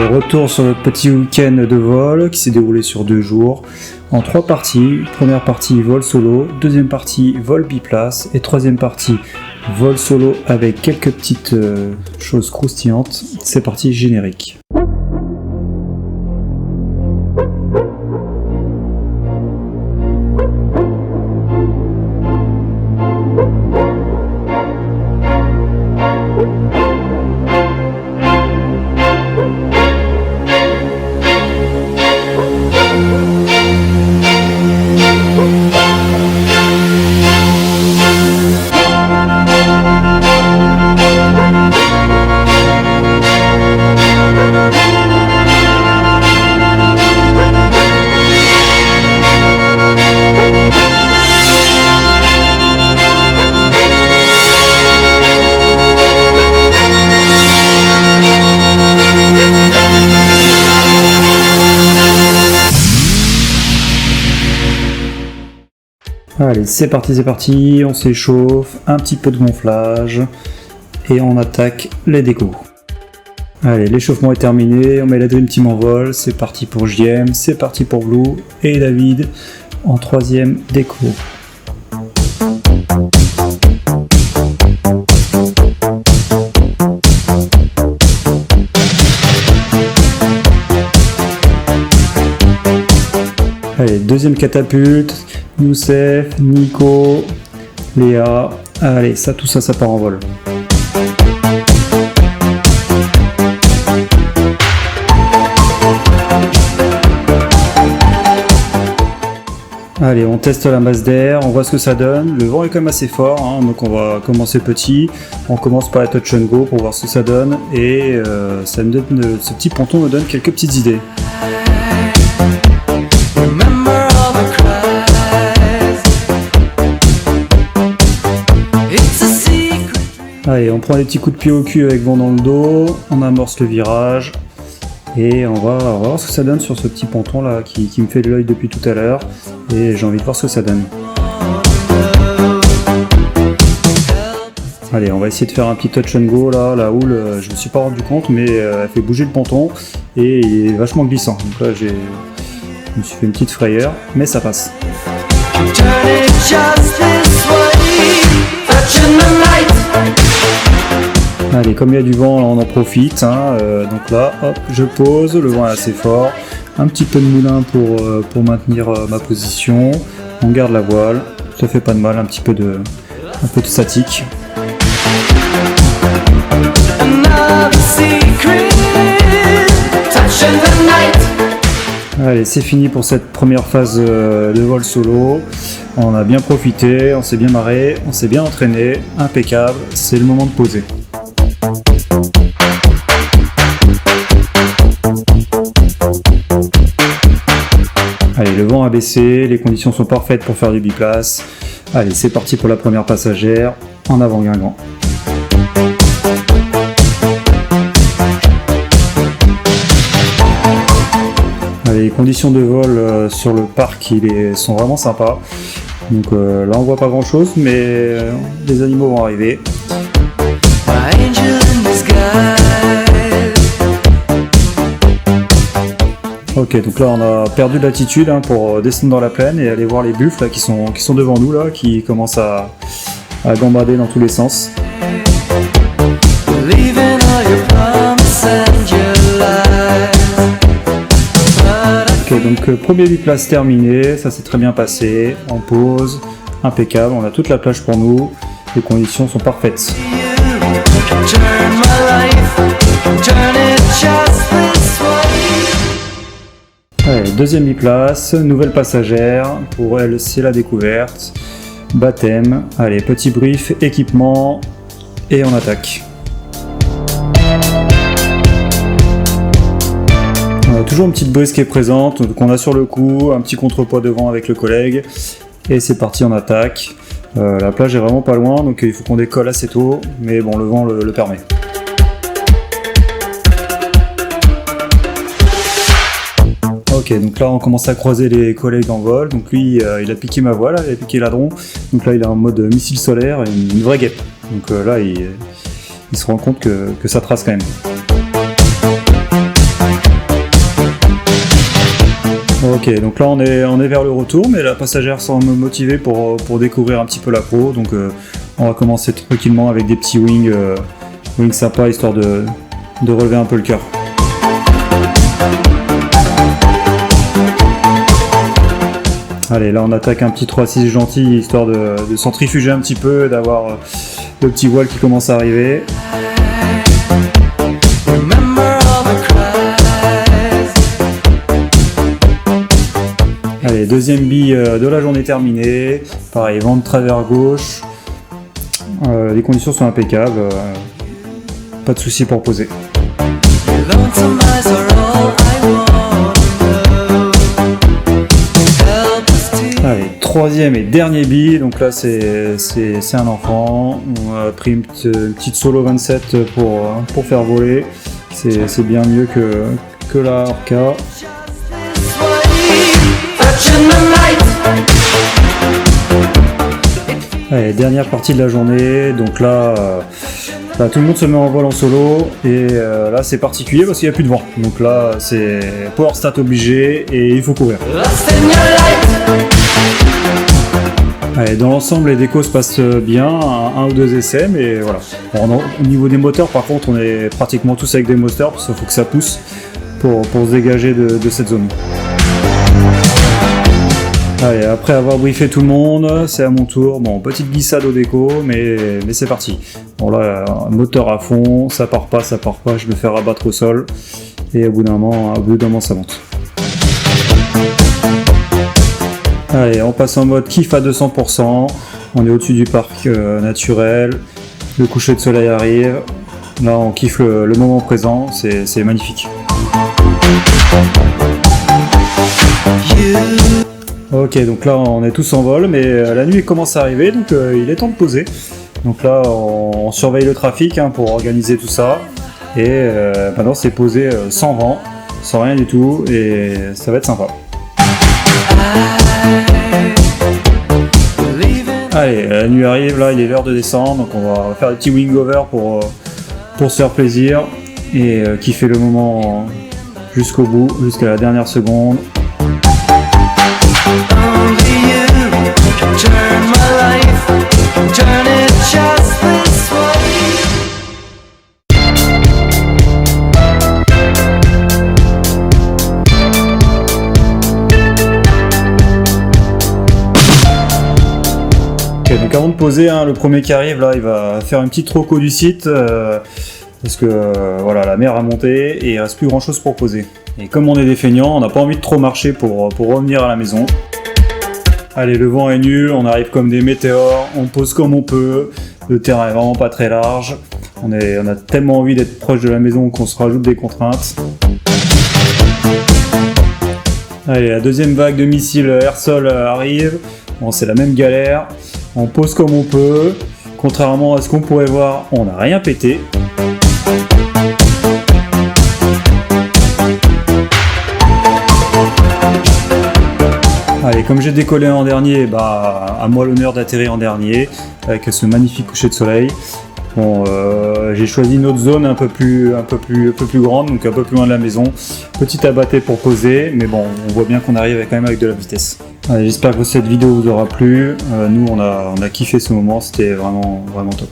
Retour sur notre petit week-end de vol qui s'est déroulé sur 2 jours en 3 parties. Première partie vol solo, deuxième partie vol biplace et troisième partie vol solo avec quelques petites choses croustillantes. C'est parti, générique. Allez, c'est parti, on s'échauffe, un petit peu de gonflage et on attaque les décos. Allez, l'échauffement est terminé, on met la Dream Team en vol, c'est parti pour JM, c'est parti pour Blue et David en troisième déco. Allez, deuxième catapulte, Youssef, Nico, Léa, allez, tout ça part en vol. Allez, on teste la masse d'air, on voit ce que ça donne. Le vent est quand même assez fort, hein, donc on va commencer petit. On commence par la touch and go pour voir ce que ça donne. Et ça me donne, ce petit ponton me donne quelques petites idées. Allez, on prend des petits coups de pied au cul avec vent dans le dos, on amorce le virage et on va voir ce que ça donne sur ce petit ponton là qui me fait l'œil depuis tout à l'heure et j'ai envie de voir ce que ça donne. Allez, on va essayer de faire un petit touch and go là, la houle, je me suis pas rendu compte mais elle fait bouger le ponton et il est vachement glissant. Donc là je me suis fait une petite frayeur mais ça passe. Allez, comme il y a du vent, là, on en profite, hein, donc là, hop, je pose, le vent est assez fort, un petit peu de moulin pour maintenir ma position, on garde la voile, ça fait pas de mal, un peu de statique. Allez, c'est fini pour cette première phase de vol solo. On a bien profité, on s'est bien marré, on s'est bien entraîné, impeccable, c'est le moment de poser. Allez, le vent a baissé, les conditions sont parfaites pour faire du biplace. Allez, c'est parti pour la première passagère, en avant Guingamp. Les conditions de vol sur le parc sont vraiment sympas. Donc là on voit pas grand chose mais les animaux vont arriver. Ok, donc là on a perdu l'altitude pour descendre dans la plaine et aller voir les buffles là, qui sont devant nous là, qui commencent à gambader dans tous les sens. Ok, donc premier biplace terminé, ça s'est très bien passé, on pose, impeccable, on a toute la plage pour nous, les conditions sont parfaites. Allez, deuxième biplace, nouvelle passagère, pour elle c'est la découverte, baptême, allez, petit brief, équipement, et on attaque. On a toujours une petite brise qui est présente, donc on a sur le coup un petit contrepoids devant avec le collègue et c'est parti, on attaque. La plage est vraiment pas loin donc il faut qu'on décolle assez tôt mais bon le vent le permet. Ok, donc là on commence à croiser les collègues en vol, donc lui il a piqué ma voile, il a piqué l'adron, donc là il est en mode missile solaire et une vraie guêpe, donc là il se rend compte que ça trace quand même. Ok, donc là on est vers le retour, mais la passagère semble motivée pour découvrir un petit peu la pro, donc on va commencer tranquillement avec des petits wings sympas, histoire de relever un peu le cœur. Allez, là on attaque un petit 3-6 gentil, histoire de centrifuger un petit peu, d'avoir le petit voile qui commence à arriver. Allez, deuxième bille de la journée terminée. Pareil, vent de travers gauche. Les conditions sont impeccables. Pas de souci pour poser. Allez, troisième et dernier bille. Donc là, c'est un enfant. On a pris une petite solo 27 pour faire voler. C'est bien mieux que la Orca. Allez, dernière partie de la journée, donc là tout le monde se met en vol en solo et là c'est particulier parce qu'il n'y a plus de vent, donc là c'est power start obligé et il faut courir. Allez, dans l'ensemble les décos se passent bien, un ou deux essais, mais voilà. Bon, au niveau des moteurs par contre on est pratiquement tous avec des moteurs parce qu'il faut que ça pousse pour se dégager de cette zone. Allez, après avoir briefé tout le monde, c'est à mon tour. Bon, petite glissade au déco, mais c'est parti. Bon là, moteur à fond, ça part pas, je me fais rabattre au sol. Et au bout d'un moment, ça monte. Allez, on passe en mode kiff à 200%. On est au-dessus du parc naturel. Le coucher de soleil arrive. Là, on kiffe le moment présent, c'est magnifique. Ok, donc là on est tous en vol, mais la nuit commence à arriver, donc il est temps de poser. Donc là on surveille le trafic pour organiser tout ça, et maintenant c'est posé sans vent, sans rien du tout, et ça va être sympa. Allez, la nuit arrive, là il est l'heure de descendre, donc on va faire des petits wing over pour se faire plaisir, et kiffer le moment jusqu'au bout, jusqu'à la dernière seconde. Ok, donc avant de poser, le premier qui arrive là, il va faire une petite roco du site parce que voilà, la mer a monté et il reste plus grand chose pour poser. Et comme on est des feignants, on n'a pas envie de trop marcher pour revenir à la maison. Allez, le vent est nul, on arrive comme des météores, on pose comme on peut, le terrain est vraiment pas très large, on a tellement envie d'être proche de la maison qu'on se rajoute des contraintes. Allez, la deuxième vague de missiles air-sol arrive, bon, c'est la même galère, on pose comme on peut, contrairement à ce qu'on pourrait voir, on n'a rien pété. Allez, comme j'ai décollé en dernier, à moi l'honneur d'atterrir en dernier avec ce magnifique coucher de soleil. Bon, j'ai choisi une autre zone un peu plus grande, donc un peu plus loin de la maison. Petit abatté pour poser, mais bon, on voit bien qu'on arrive quand même avec de la vitesse. Allez, j'espère que cette vidéo vous aura plu. Nous, on a kiffé ce moment, c'était vraiment top.